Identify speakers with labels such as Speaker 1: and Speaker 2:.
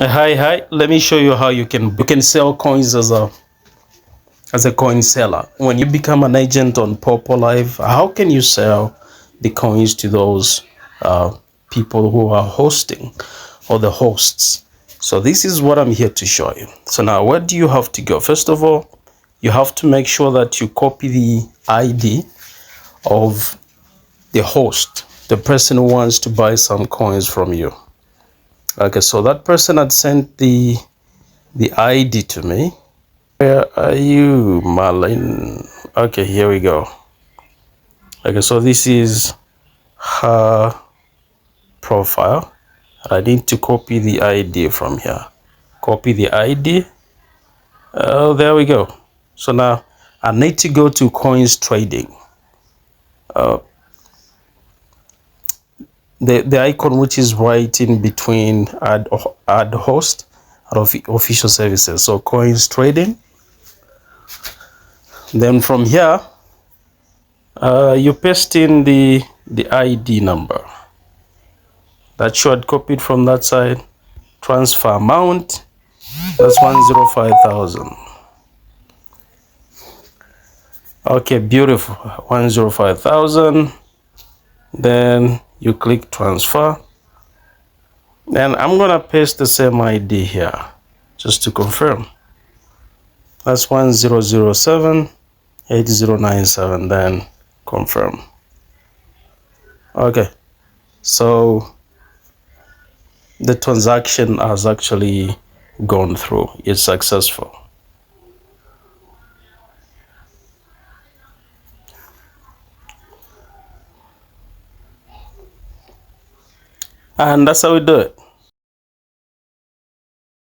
Speaker 1: Hi. Let me show you how you can sell coins as a coin seller. When you become an agent on Poppo Live, how can you sell the coins to those uh, people who are hosting or the hosts? So this is what I'm here to show you. So now, where do you have to go? First of all, you have to make sure that you copy the ID of the host, the person who wants to buy some coins from you. Okay, so that person had sent the ID to me. Where are you, Marlene? Okay, here we go. Okay, so this is her profile. I need to copy the ID from here. Copy the ID. Oh, there we go. So now I need to go to coins trading. The icon which is right in between add host and official services. So coins trading. Then from here, you paste in the ID number that you had copied from that side. Transfer amount, that's 105,000. Okay, beautiful. 105,000. Then you click transfer. Then I'm gonna paste the same ID here just to confirm. That's 10078097. Then confirm. Okay, so the transaction has actually gone through. It's successful. And that's how we do it.